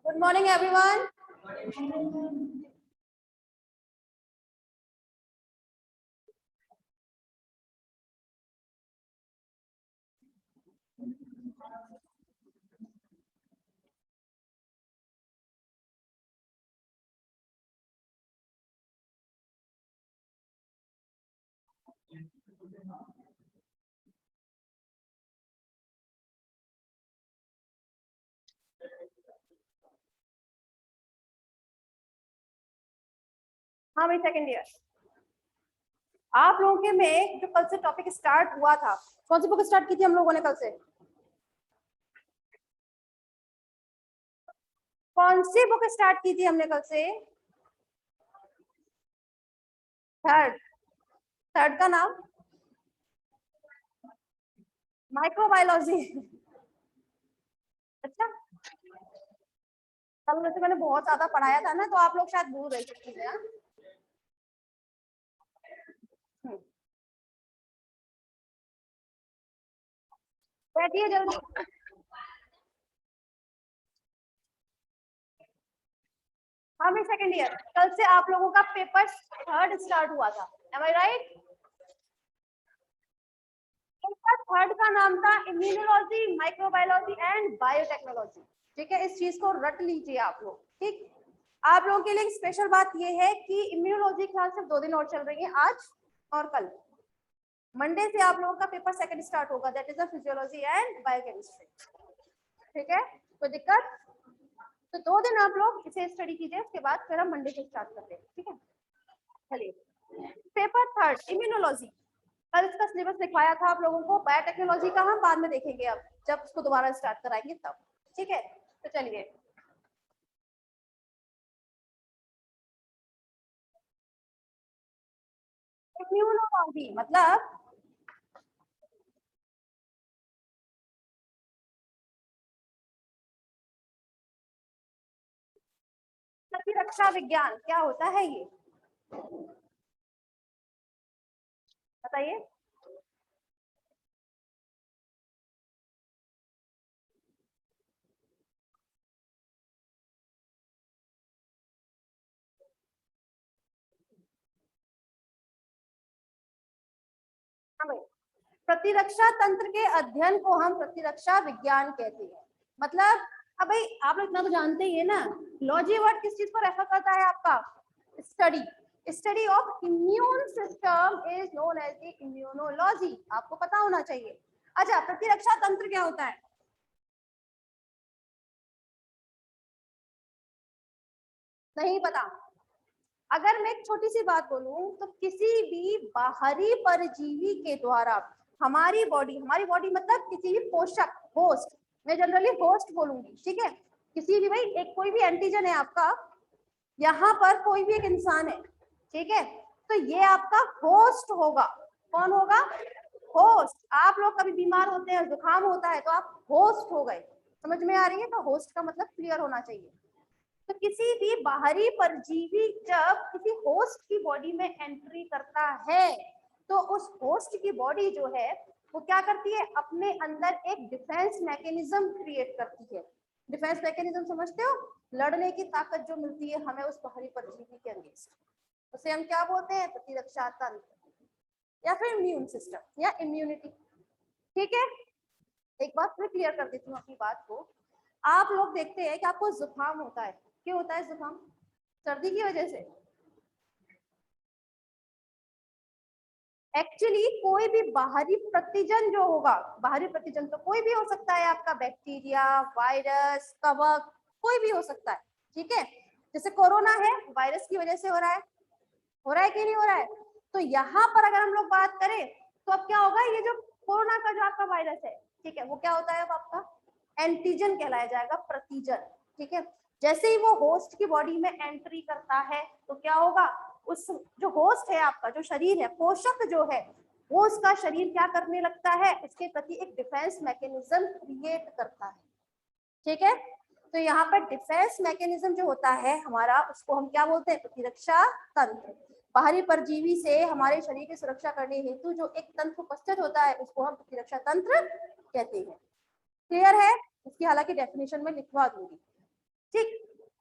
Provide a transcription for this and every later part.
Good morning, everyone. हाँ भाई, second year. आप लोगों के में जो कल से टॉपिक स्टार्ट हुआ था, कौन सी बुक स्टार्ट की थी हम लोगों ने कल से? कौन सी बुक स्टार्ट की थी हमने कल से? थर्ड। थर्ड का नाम माइक्रोबायोलॉजी। अच्छा, कल वैसे मैंने बहुत ज्यादा पढ़ाया था ना, तो आप लोग शायद भूल गए कुछ चीजें। हाँ? बैठिए जल्दी। हाँ भाई, सेकेंड ईयर। कल से आप लोगों का पेपर थर्ड स्टार्ट हुआ था। एम आई राइट? थर्ड का नाम था इम्यूनोलॉजी, माइक्रोबायोलॉजी एंड बायोटेक्नोलॉजी। ठीक है, इस चीज को रट लीजिए आप लोग। ठीक, आप लोगों के लिए एक स्पेशल बात यह है कि इम्यूनोलॉजी क्लास सिर्फ 2 दिन और चल रही है, आज और कल। मंडे से आप लोगों का पेपर सेकंड स्टार्ट होगा, that is physiology and biochemistry. ठीक है, कोई दिक्कत? तो 2 दिन आप लोग इसे स्टडी कीजिए, उसके बाद फिर हम मंडे से स्टार्ट करते हैं। ठीक है, चलिए। पेपर थर्ड इम्यूनोलॉजी, कल इसका सिलेबस लिखवाया था आप लोगों को। बायोटेक्नोलॉजी का हम बाद में देखेंगे, अब जब उसको दोबारा स्टार्ट कराएंगे तब। ठीक है, तो चलिए। इम्यूनोलॉजी मतलब प्रतिरक्षा विज्ञान। क्या होता है ये बताइए? हाँ भाई, प्रतिरक्षा तंत्र के अध्ययन को हम प्रतिरक्षा विज्ञान कहते हैं। मतलब अब भाई आप लोग इतना तो जानते ही है ना, लॉजी वर्ड किस चीज को रेफर करता है आपका? Study. Study of immune system is known as the immunology. आपको पता होना चाहिए। अच्छा, प्रतिरक्षा तंत्र क्या होता है? नहीं पता? अगर मैं एक छोटी सी बात बोलूं तो किसी भी बाहरी परजीवी के द्वारा हमारी बॉडी मतलब किसी भी पोषक, होस्ट, मैं जनरली होस्ट बोलूंगी। ठीक है, किसी भी भाई एक कोई भी एंटीजन है आपका, यहाँ पर कोई भी एक इंसान है। ठीक है, तो ये आपका होस्ट होगा। कौन होगा? होस्ट। आप लोग कभी बीमार होते हैं, जुकाम होता है, तो आप होस्ट हो गए। समझ में आ रही है? तो होस्ट का मतलब क्लियर होना चाहिए। तो किसी भी बाहरी परजीवी जब किसी होस्ट की बॉडी में एंट्री करता है, तो उस होस्ट की बॉडी जो है वो क्या करती है? अपने अंदर एक डिफेंस मैकेनिज्म क्रिएट करती है। डिफेंस मैकेनिज्म समझते हो? लड़ने की ताकत जो मिलती है हमें उस बाहरी परजीवी के अगेंस्ट, उसे हम क्या बोलते हैं? प्रतिरक्षा तंत्र या फिर इम्यून सिस्टम या इम्यूनिटी। ठीक है, एक बात मैं क्लियर कर देती हूँ अपनी बात को। आप लोग देखते हैं कि आपको जुकाम होता है, क्यों होता है जुकाम? सर्दी की वजह से। एक्चुअली कोई भी बाहरी प्रतिजन जो होगा, बाहरी प्रतिजन तो कोई भी हो सकता है, आपका बैक्टीरिया, वायरस, कवक, कोई भी हो सकता है। ठीक है, जैसे कोरोना है, वायरस की वजह से हो रहा है। हो रहा है कि नहीं हो रहा है? तो यहाँ पर अगर हम लोग बात करें तो अब क्या होगा? ये जो कोरोना का जो आपका वायरस है, ठीक है, वो क्या होता है अब आपका? एंटीजन कहलाया जाएगा, प्रतिजन। ठीक है, जैसे ही वो होस्ट की बॉडी में एंट्री करता है तो क्या होगा? उस जो होस्ट है आपका, जो शरीर है, पोषक जो है, वो उसका शरीर क्या करने लगता है? इसके प्रति एक डिफेंस मैकेनिज्म क्रिएट करता है। ठीक है, तो यहाँ पर डिफेंस मैकेनिज्म जो होता है हमारा, उसको हम क्या बोलते हैं? प्रतिरक्षा तंत्र। बाहरी परजीवी से हमारे शरीर की सुरक्षा करने हेतु जो एक तंत्र उपस्थित होता है, उसको हम प्रतिरक्षा तंत्र कहते हैं। क्लियर है? इसकी हालांकि डेफिनेशन में लिखवा दूंगी। ठीक,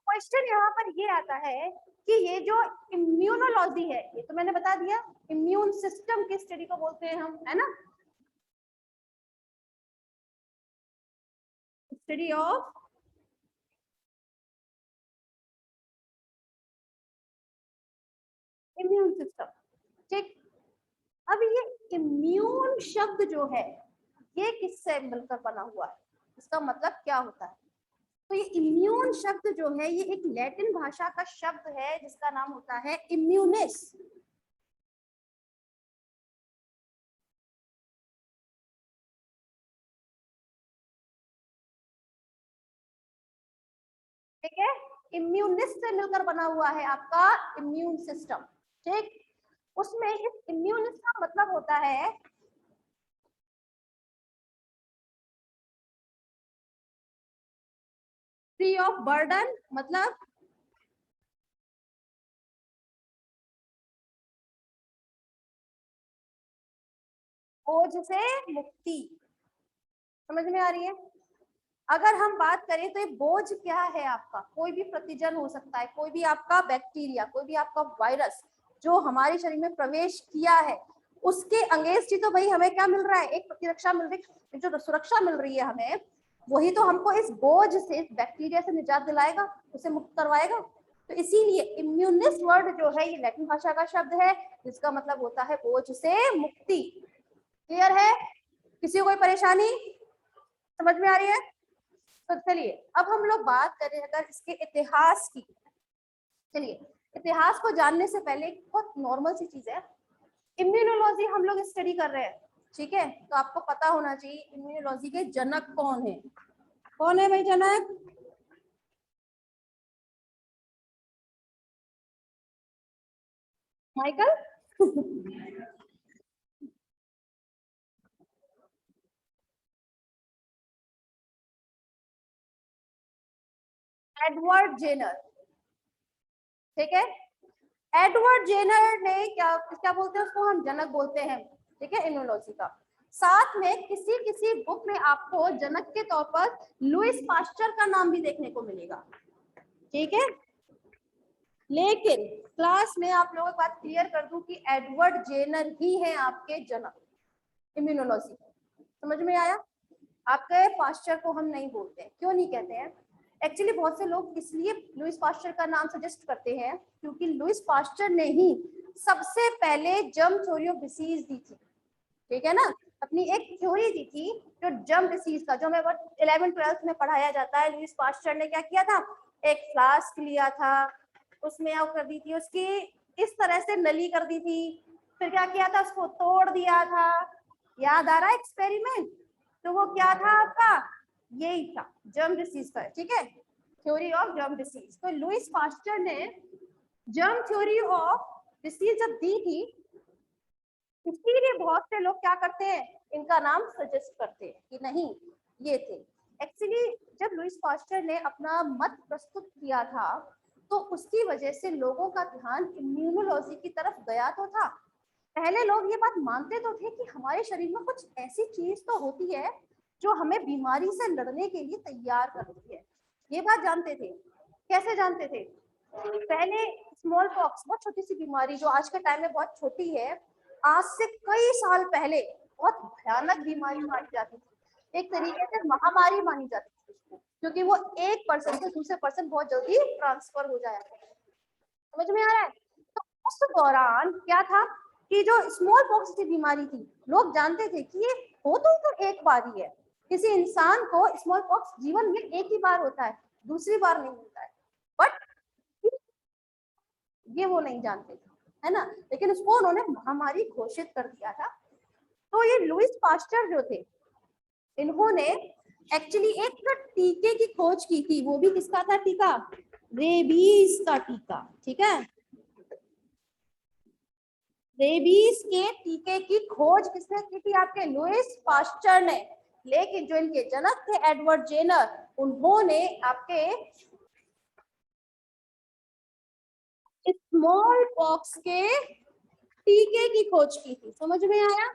क्वेश्चन यहाँ पर ये आता है कि ये जो इम्यूनोलॉजी है, ये तो मैंने बता दिया, इम्यून सिस्टम की स्टडी को बोलते हैं हम, है ना, स्टडी ऑफ इम्यून सिस्टम। ठीक, अब ये इम्यून शब्द जो है ये किससे मिलकर बना हुआ है, इसका मतलब क्या होता है? तो ये इम्यून शब्द जो है ये एक लैटिन भाषा का शब्द है जिसका नाम होता है इम्यूनिस। ठीक है, इम्यूनिस से मिलकर बना हुआ है आपका इम्यून सिस्टम। ठीक, उसमें इस इम्यूनिस का मतलब होता है फ्री ऑफ बर्डन, मतलब बोझ से मुक्ति। समझ में आ रही है? अगर हम बात करें तो ये बोझ क्या है आपका, कोई भी प्रतिजन हो सकता है, कोई भी आपका बैक्टीरिया, कोई भी आपका वायरस जो हमारे शरीर में प्रवेश किया है, उसके अगेंस्ट ही तो भाई हमें क्या मिल रहा है, एक प्रतिरक्षा मिल रही है, जो सुरक्षा मिल रही है हमें, वही तो हमको इस बोझ से, इस बैक्टीरिया से निजात दिलाएगा, उसे मुक्त करवाएगा। तो इसीलिए इम्यूनिस वर्ड जो है ये लैटिन भाषा का शब्द है जिसका मतलब होता है बोझ से मुक्ति। क्लियर है? किसी को कोई परेशानी समझ में आ रही है? तो चलिए अब हम लोग बात करें अगर इसके इतिहास की। चलिए, इतिहास को जानने से पहले बहुत नॉर्मल सी चीज है, इम्यूनोलॉजी हम लोग स्टडी कर रहे हैं, ठीक है, तो आपको पता होना चाहिए इम्यूनोलॉजी के जनक कौन है। कौन है भाई जनक? Michael Edward Jenner. ठीक है, एडवर्ड जेनर ने क्या क्या बोलते हैं उसको, हम जनक बोलते हैं, ठीक है, इम्यूनोलॉजी का। साथ में किसी किसी बुक में आपको जनक के तौर पर लुइस पास्चर का नाम भी देखने को मिलेगा। ठीक है, लेकिन क्लास में आप लोगों को बात क्लियर कर दूं कि एडवर्ड जेनर ही है आपके जनक इम्यूनोलॉजी। समझ में आया? आपके पास्चर को हम नहीं बोलते हैं, क्यों नहीं कहते हैं? एक्चुअली बहुत से लोग इसलिए लुइस पास्चर का नाम सजेस्ट करते हैं क्योंकि लुइस पास्चर ने ही सबसे पहले जर्म थ्योरी ऑफ डिसीज दी थी। ठीक है ना, अपनी एक थ्योरी दी थी जो जर्म डिसीज का, जो हमें 11th-12th में पढ़ाया जाता है। लुइस पास्चर ने क्या किया था, एक फ्लास्क लिया था, उसमें आग कर दी थी, उसकी इस तरह से नली कर दी थी, फिर क्या किया था, उसको तोड़ दिया था। याद आ रहा है एक्सपेरिमेंट? तो वो क्या था आपका, यही था जर्म डिसीज का, ठीक है, थ्योरी ऑफ जर्म डिसीज। तो लुइस पास्चर ने जर्म थ्योरी ऑफ डिसीज जब दी थी, इसीलिए बहुत से लोग क्या करते हैं, इनका नाम सजेस्ट करते हैं कि नहीं ये थे। एक्चुअली जब लुइस पास्चर ने अपना मत प्रस्तुत किया था तो उसकी वजह से लोगों का ध्यान इम्यूनोलॉजी की तरफ गया तो था। पहले लोग ये बात मानते तो थे कि हमारे शरीर में कुछ ऐसी चीज तो होती है जो हमें बीमारी से लड़ने के लिए तैयार करती है, ये बात जानते थे। कैसे जानते थे? पहले स्मॉल पॉक्स, बहुत छोटी सी बीमारी जो आज के टाइम में बहुत छोटी है, आज से कई साल पहले बहुत भयानक बीमारी मानी जाती थी, एक तरीके से महामारी मानी जाती थी उसको, क्योंकि वो एक पर्सन से दूसरे पर्सन बहुत जल्दी ट्रांसफर हो जाया। समझ में आ रहा है? तो उस दौरान क्या था कि जो स्मॉल पॉक्स की बीमारी थी, लोग जानते थे कि ये हो तो एक बार ही है, किसी इंसान को स्मॉल पॉक्स जीवन में एक ही बार होता है, दूसरी बार नहीं होता है, बट ये वो नहीं जानते थे, है ना, लेकिन उसको उन्होंने महामारी घोषित कर दिया था। तो ये लुइस पास्चर जो थे, इन्होंने एक्चुअली एक टीके की खोज की थी, वो भी किसका था टीका, रेबीज का टीका। ठीक है, रेबीज के टीके की खोज किसने की थी, आपके लुइस पास्चर ने। लेकिन जो इनके जनक थे एडवर्ड जेनर, उन्होंने आपके स्मॉल पॉक्स के टीके की खोज की थी। समझ में आया?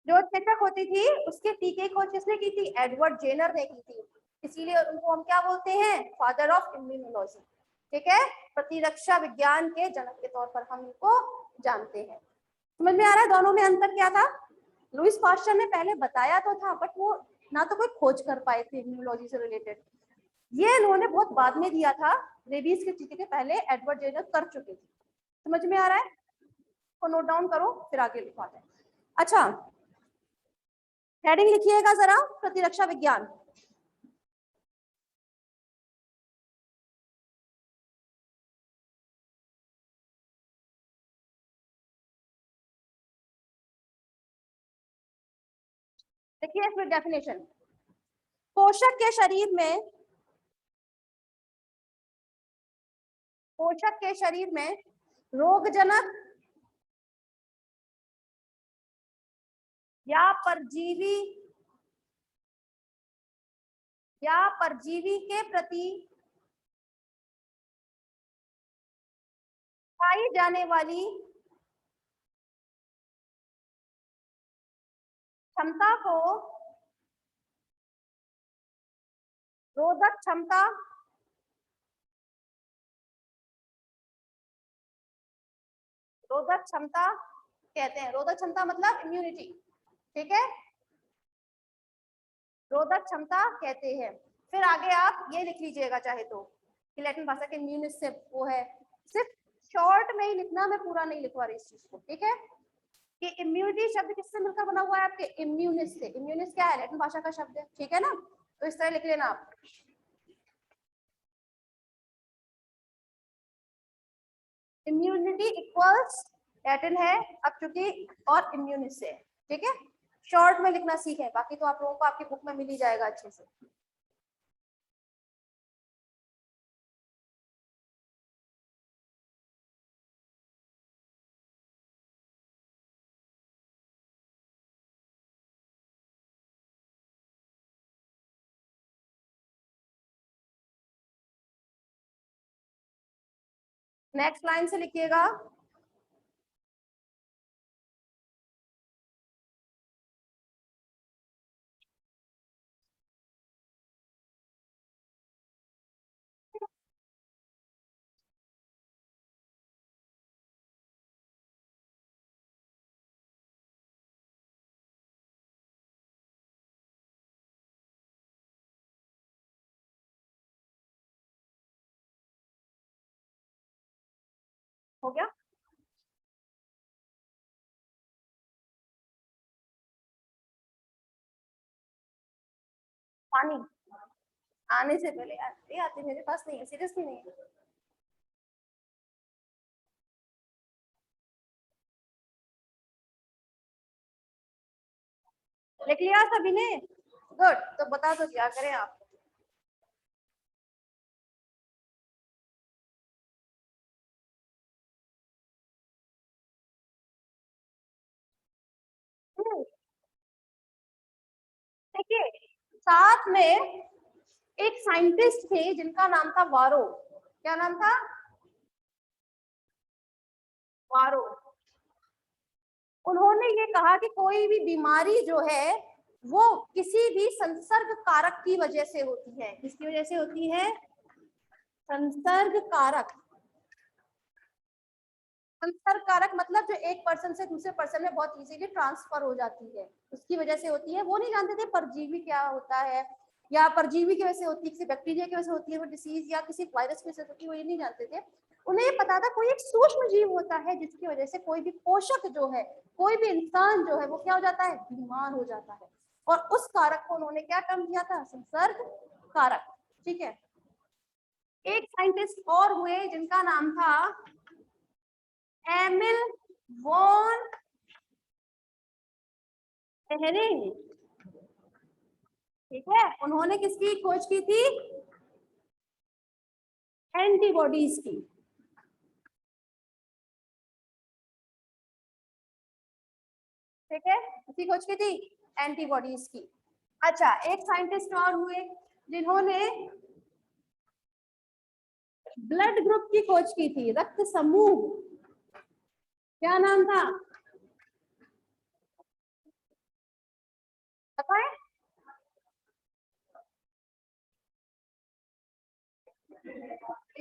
जो चेचक होती थी उसके टीके की खोज किसने की थी, एडवर्ड जेनर ने की थी। इसीलिए उनको हम क्या बोलते हैं, फादर ऑफ इम्यूनोलॉजी। ठीक है, प्रतिरक्षा विज्ञान के जनक के तौर पर हम इनको जानते हैं। समझ में आ रहा है दोनों में अंतर क्या था? लुईस पास्चर ने पहले बताया तो था, बट वो ना तो कोई खोज कर पाए थे इम्यूनोलॉजी से रिलेटेड, ये इन्होंने बहुत बाद में दिया था, रेबीज के टीके के पहले एडवर्ड जेनर कर चुके थे। समझ में आ रहा है? तो नोट डाउन करो, फिर आगे लिखवाते हैं। अच्छा, हेडिंग लिखिएगा जरा, प्रतिरक्षा विज्ञान। देखिए इसमें डेफिनेशन, पोषक के शरीर में, पोषक के शरीर में रोगजनक या परजीवी के प्रति पाई जाने वाली क्षमता को रोधक क्षमता कहते हैं। रोधक क्षमता मतलब इम्यूनिटी। ठीक है, रोधक क्षमता कहते हैं। फिर आगे आप ये लिख लीजिएगा चाहे तो, कि लैटिन भाषा के इम्यूनिस से वो है, सिर्फ शॉर्ट में ही लिखना, मैं पूरा नहीं लिखवा रही इस चीज को। ठीक है, कि इम्यूनिटी शब्द किससे मिलकर बना हुआ है आपके, इम्यूनिस से। इम्यूनिस क्या है, लैटिन भाषा का शब्द है। ठीक है ना, तो इस तरह लिख लेना आप, इम्यूनिटी इक्वल्स लैटिन है अब चूंकि, और इम्यूनिस से। ठीक है, शॉर्ट में लिखना सीखें, बाकी तो आप लोगों को आपकी बुक में मिल ही जाएगा अच्छे से। नेक्स्ट लाइन से लिखिएगा, हो गया। पानी आने से पहले आते आते, मेरे पास नहीं है, सीरियसली नहीं है। लिख लिया सभी ने? गुड, तो बता दो क्या करें आप। देखिए, साथ में एक साइंटिस्ट थे जिनका नाम था वारो। क्या नाम था? वारो। उन्होंने ये कहा कि कोई भी बीमारी जो है वो किसी भी संसर्ग कारक की वजह से होती है। किसकी वजह से होती है? संसर्ग कारक। संसर्ग कारक मतलब जो एक पर्सन से दूसरे पर्सन में बहुत इजीली ट्रांसफर हो जाती है, उसकी वजह से होती है। वो नहीं जानते थे परजीवी क्या होता है, या परजीवी की वजह से होती है, किसी बैक्टीरिया की वजह से होती है वो डिसीज, या किसी वायरस की वजह से होती है, वो ये नहीं जानते थे। उन्हें ये पता था कोई एक सूक्ष्म जीव होता है जिसकी वजह से कोई भी पोषक जो है, कोई भी इंसान जो है वो क्या हो जाता है, बीमार हो जाता है। और उस कारक को उन्होंने क्या टर्म दिया था, संसर्ग कारक। ठीक है, एक साइंटिस्ट और हुए जिनका नाम था एमिल वॉन हेरिंग। ठीक है, उन्होंने किसकी खोज की थी? एंटीबॉडीज की। ठीक है, किसकी खोज की थी? एंटीबॉडीज की। अच्छा, एक साइंटिस्ट और हुए जिन्होंने ब्लड ग्रुप की खोज की थी, रक्त समूह। क्या नाम था, पता है?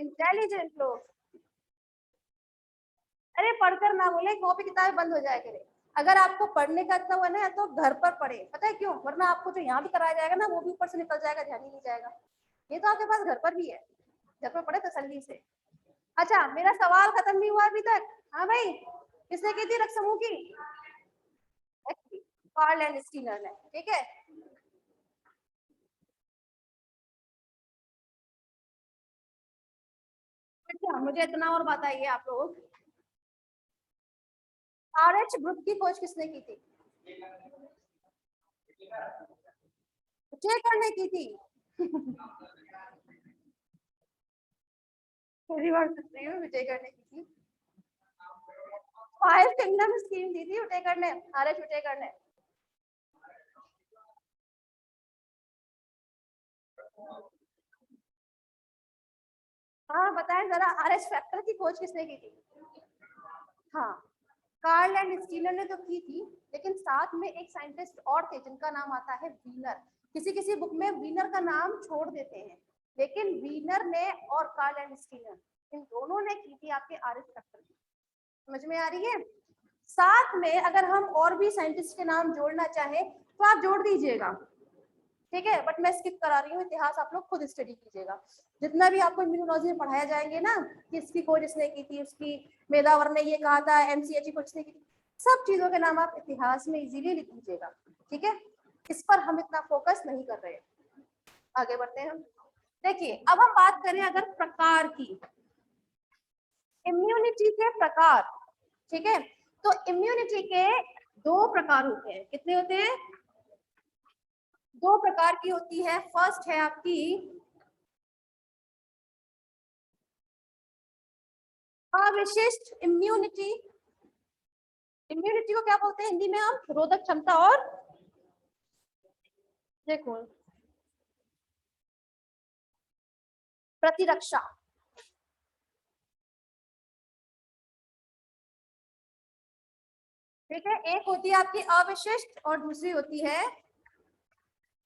इंटेलिजेंट लोग, अरे पढ़कर ना बोले, कॉपी किताब बंद हो जाए करे। अगर आपको पढ़ने का इतना हुआ ना तो घर पर पढ़े, पता है क्यों? वरना आपको जो यहाँ भी कराया जाएगा ना वो भी ऊपर से निकल जाएगा, ध्यान ही नहीं जाएगा। ये तो आपके पास घर पर भी है, घर पर पढ़े तसल्ली से। अच्छा, मेरा सवाल खत्म नहीं हुआ अभी तक। हाँ भाई, किसने की थी रक्त समूह की? कार्ल एंड स्टीनर ने, ठीक है। अच्छा, मुझे इतना और बताइए आप लोग, RH ग्रुप की खोज किसने की थी? करने की थी। पहली बार सुन रही हूँ विटेकर ने की थी। फाइव किंगडम स्कीम दी थी विटेकर ने, RH विटेकर ने। हाँ बताएं जरा, RH फैक्टर की खोज किसने की थी? हाँ, कार्ल एंड स्टीनर ने तो की थी, लेकिन साथ में एक साइंटिस्ट और थे जिनका नाम आता है वीनर। किसी किसी बुक में वीनर का नाम छोड़ देते हैं, लेकिन वीनर ने और कार्ल एंड स्टीनर, इन दोनों ने की थी आपके RH फैक्टर की। समझ में आ रही है? साथ में अगर हम और भी साइंटिस्ट के नाम जोड़ना चाहे तो आप जोड़ दीजिएगा, ठीक है, बट मैं स्किप करा रही हूँ। इतिहास आप लोग खुद स्टडी कीजिएगा। जितना भी आपको इम्यूनोलॉजी में पढ़ाया जाएंगे ना कि इसकी खोज इसने की थी, उसकी मेदावर ने ये कहा था, MCH की खोज इसने की थी, सब चीजों के नाम आप इतिहास में इजीली लिख लीजिएगा, ठीक है। इस पर हम इतना फोकस नहीं कर रहे। आगे बढ़ते हैं हम। देखिए, अब हम बात करें अगर प्रकार की, इम्यूनिटी के प्रकार, ठीक है। तो इम्यूनिटी के दो प्रकार होते हैं। कितने होते हैं? दो प्रकार की होती है। फर्स्ट है आपकी अविशिष्ट इम्यूनिटी। इम्यूनिटी को क्या बोलते हैं हिंदी में हम? रोधक क्षमता और, देखो, प्रतिरक्षा। ठीक है, एक होती है आपकी अविशिष्ट और दूसरी होती है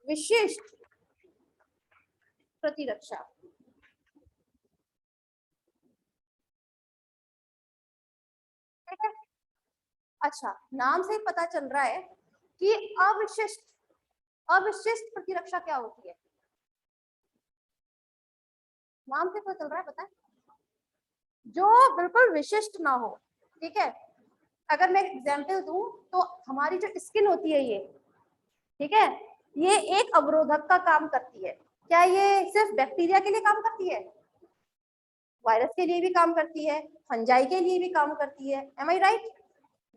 विशिष्ट प्रतिरक्षा। ठीक है। अच्छा, नाम से ही पता चल रहा है कि अविशिष्ट, अविशिष्ट प्रतिरक्षा क्या होती है? नाम से पता चल रहा है, पता है, जो बिल्कुल विशिष्ट ना हो। ठीक है, अगर मैं एग्जाम्पल दूं तो हमारी जो स्किन होती है ये, ठीक है, ये एक अवरोधक का काम करती है। क्या ये सिर्फ बैक्टीरिया के लिए काम करती है? वायरस के लिए भी काम करती है, फंजाई के लिए भी काम करती है। एम आई राइट?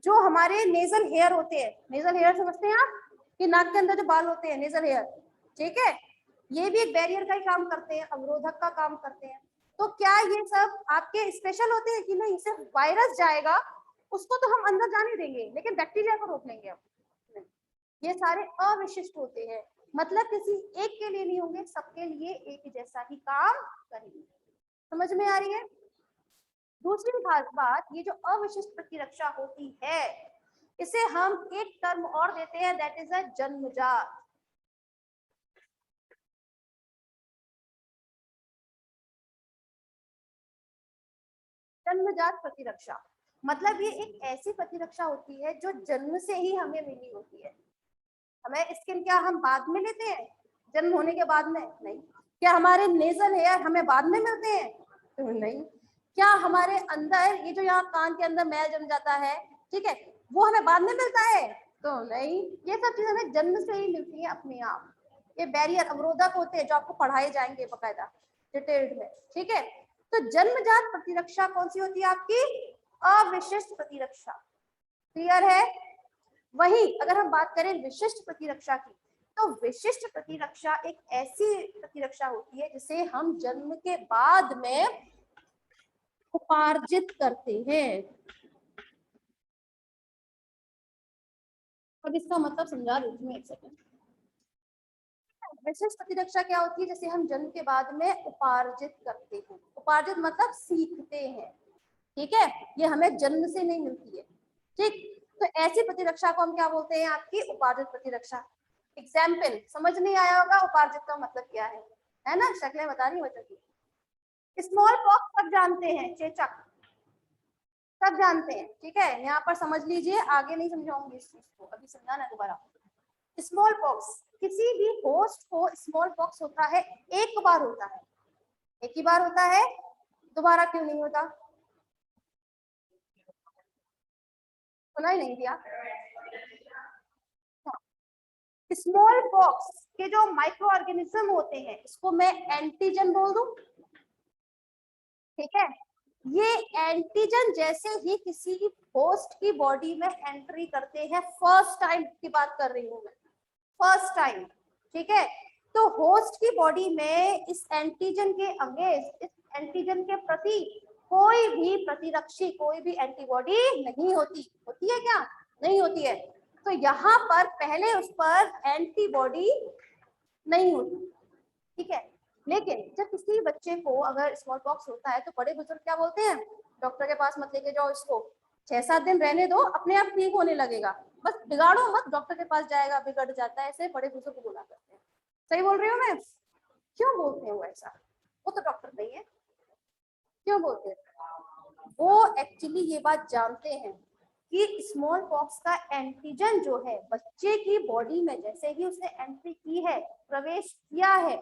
जो हमारे नेजल हेयर होते हैं, नेजल हेयर समझते हैं आप कि नाक के अंदर जो बाल होते हैं, नेजल हेयर, ठीक है, ये भी एक बैरियर का ही काम करते हैं, अवरोधक का काम करते हैं। तो क्या ये सब आपके स्पेशल होते हैं कि नहीं? सिर्फ वायरस जाएगा उसको तो हम अंदर जाने देंगे, लेकिन बैक्टीरिया को रोक लेंगे हम? ये सारे अविशिष्ट होते हैं, मतलब किसी एक के लिए नहीं होंगे, सबके लिए एक जैसा ही काम करेंगे। समझ में आ रही है? दूसरी खास बात, ये जो अविशिष्ट प्रतिरक्षा होती है इसे हम एक टर्म और देते हैं, दैट इज अ जन्मजात। जन्मजात प्रतिरक्षा मतलब ये एक ऐसी प्रतिरक्षा होती है जो जन्म से ही हमें मिली होती है। हमें स्किन क्या हम बाद में लेते हैं? जन्म होने के बाद में? नहीं। क्या हमारे नेजल हेयर हमें बाद में मिलते हैं? तो नहीं। क्या हमारे अंदर ये जो यहाँ कान के अंदर मैल जम जाता है, ठीक है, वो हमें बाद में मिलता है? तो नहीं। ये सब चीजें हमें जन्म से ही मिलती है अपने आप। ये बैरियर अवरोधक होते हैं जो आपको पढ़ाए जाएंगे बकायदा डिटेल्ड में, ठीक है। तो जन्मजात प्रतिरक्षा कौन सी होती है आपकी? अविशिष्ट प्रतिरक्षा। क्लियर है? वही अगर हम बात करें विशिष्ट प्रतिरक्षा की, तो विशिष्ट प्रतिरक्षा एक ऐसी प्रतिरक्षा होती है जिसे हम जन्म के बाद में उपार्जित करते हैं। अब इसका मतलब समझा देती हूँ, एक सेकंड। विशिष्ट प्रतिरक्षा क्या होती है? जैसे हम जन्म के बाद में उपार्जित करते हैं। उपार्जित मतलब सीखते हैं, ठीक है, ये हमें जन्म से नहीं मिलती है। ठीक, तो ऐसी प्रतिरक्षा को हम क्या बोलते हैं? आपकी उपार्जित प्रतिरक्षा। एग्जाम्पल समझ नहीं आया होगा उपार्जित का मतलब क्या है ना? शक्लें बता रही बच्चों की। स्मॉल पॉक्स सब जानते हैं, चेचक सब जानते हैं, ठीक है। यहाँ पर समझ लीजिए, आगे नहीं समझाऊंगी इस चीज को, अभी समझाना दोबारा। स्मॉल पॉक्स, किसी भी होस्ट को स्मॉल पॉक्स होता है, एक बार होता है, एक ही बार होता है, दोबारा क्यों नहीं होता? सुना ही नहीं दिया। स्मॉल पॉक्स के जो माइक्रो ऑर्गेनिज्म होते हैं, इसको मैं एंटीजन बोल दूं, ठीक है। ये एंटीजन जैसे ही किसी होस्ट की बॉडी में एंट्री करते हैं, फर्स्ट टाइम की बात कर रही हूं मैं, फर्स्ट टाइम, ठीक है। तो होस्ट की बॉडी में इस एंटीजन के अगेंस्ट, इस एंटीजन के प्रति कोई भी प्रतिरक्षी, कोई भी एंटीबॉडी नहीं होती, होती है क्या? नहीं होती है। तो यहाँ पर पहले उस पर एंटीबॉडी नहीं होती, ठीक है। लेकिन जब किसी बच्चे को अगर स्मॉल पॉक्स होता है तो बड़े बुजुर्ग क्या बोलते हैं? डॉक्टर के पास मत लेके जाओ इसको, 6-7 दिन रहने दो, अपने आप ठीक होने लगेगा, बस बिगाड़ो मत, डॉक्टर के पास जाएगा, बिगड़ जाता है, ऐसे बड़े बुजुर्ग बोला करते हैं। सही बोल रही हूँ मैं? क्यों बोलते हैं वो ऐसा? वो तो डॉक्टर नहीं है, क्यों बोलते हैं? वो एक्चुअली ये बात जानते हैं कि स्मॉल पॉक्स का एंटीजन जो है बच्चे की बॉडी में जैसे ही उसने एंट्री की है, प्रवेश किया है,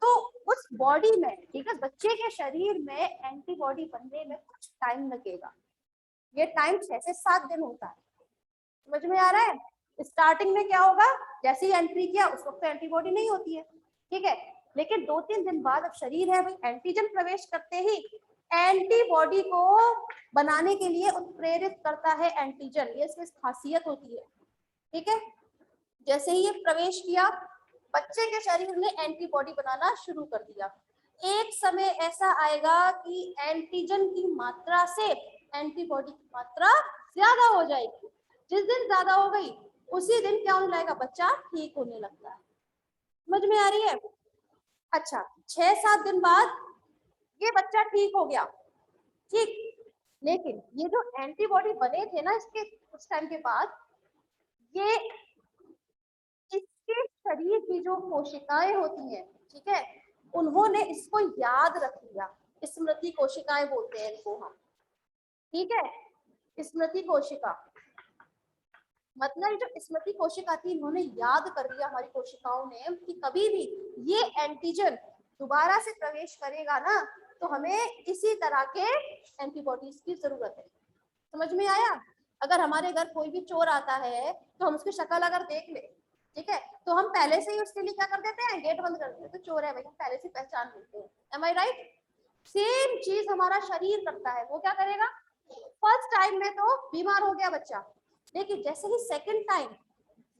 तो उस बॉडी में, ठीक है, बच्चे के शरीर में एंटीबॉडी बनने में कुछ टाइम लगेगा। ये टाइम 6 से 7 दिन होता है। समझ में आ रहा है? स्टार्टिंग में क्या होगा, जैसे ही एंट्री किया उस वक्त तो एंटीबॉडी नहीं होती है, ठीक है। लेकिन 2-3 दिन बाद अब शरीर है भाई, एंटीजन प्रवेश करते ही एंटीबॉडी को बनाने के लिए उत्प्रेरित करता है एंटीजन, ये इसकी खासियत होती है, ठीक है। जैसे ही ये प्रवेश किया, बच्चे के शरीर ने एंटीबॉडी बनाना शुरू कर दिया। एक समय ऐसा आएगा कि एंटीजन की मात्रा से एंटीबॉडी की मात्रा ज्यादा हो जाएगी। जिस दिन ज्यादा हो गई उसी दिन क्या होने लगेगा, बच्चा ठीक होने लगता है। समझ में आ रही है? अच्छा, 6-7 दिन बाद ये बच्चा ठीक हो गया, ठीक। लेकिन ये जो एंटीबॉडी बने थे ना इसके कुछ टाइम के बाद, ये इसके शरीर की जो कोशिकाएं होती हैं, ठीक है, उन्होंने इसको याद रख लिया। स्मृति कोशिकाएं बोलते हैं इनको हम, ठीक है। स्मृति कोशिका मतलब जो स्मृति कोशिका थी, इन्होंने याद कर लिया हमारी कोशिकाओं ने कि कभी भी ये एंटीजन दोबारा से प्रवेश करेगा ना, तो हमें इसी तरह के एंटीबॉडीज की जरूरत है। समझ में आया? अगर हमारे घर कोई भी चोर आता है तो हम उसकी शक्ल अगर देख ले, ठीक है, तो हम पहले से ही उसके लिए क्या कर देते हैं, गेट बंद कर देते हैं, तो चोर है भाई, हम पहले से पहचान लेते हैं। एम आई राइट? सेम चीज हमारा शरीर करता है। वो क्या करेगा, फर्स्ट टाइम में तो बीमार हो गया बच्चा, लेकिन जैसे ही सेकंड टाइम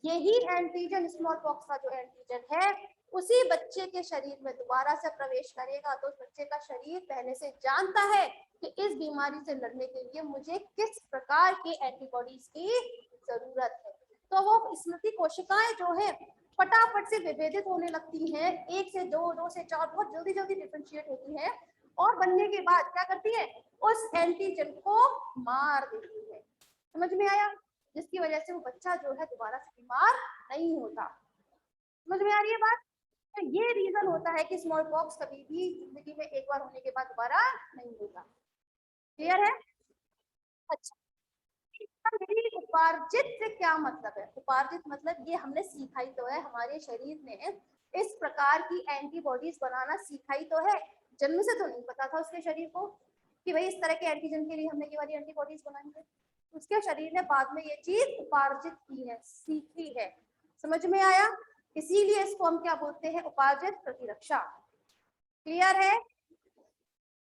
यही एंटीजन, स्मॉल पॉक्स का जो एंटीजन है, उसी बच्चे के शरीर में दोबारा से प्रवेश करेगा, तो उस बच्चे का शरीर पहले से जानता है कि इस बीमारी से लड़ने के लिए मुझे किस प्रकार के एंटीबॉडीज की जरूरत है। तो वो स्मृति कोशिकाएं जो है फटाफट से विभेदित होने लगती हैं, 1 से 2, 2 से 4, बहुत जल्दी जल्दी डिफरेंशिएट होती है, और बनने के बाद क्या करती है, उस एंटीजन को मार देती है। समझ में आया? जिसकी वजह से वो बच्चा जो है दोबारा से बीमार नहीं होता। समझ में आ रही है बात? तो ये रीजन होता है कि स्मॉल पॉक्स कभी भी जिंदगी में एक बार होने के बाद दोबारा नहीं होता। क्लियर है? अच्छा, मेरी उपार्जित से क्या मतलब है? उपार्जित मतलब ये हमने सीखा ही तो है, हमारे शरीर ने इस प्रकार की एंटीबॉडीज बनाना सीखा ही तो है। जन्म से तो नहीं पता था उसके शरीर को कि भाई इस तरह के एंटीजन के लिए हमने ये वाली एंटीबॉडीज बनानी है। उसके शरीर ने बाद में ये चीज उपार्जित की है, सीखी है। समझ में आया? इसीलिए इसको हम क्या बोलते हैं, उपार्जित प्रतिरक्षा। क्लियर है?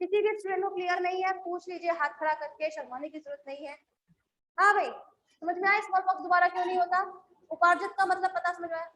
किसी भी स्टूडेंट को क्लियर नहीं है पूछ लीजिए हाथ खड़ा करके, शर्माने की जरूरत नहीं है। हाँ भाई, समझ में आया स्मॉल पॉक्स दोबारा क्यों नहीं होता? उपार्जित का मतलब पता समझ में आया?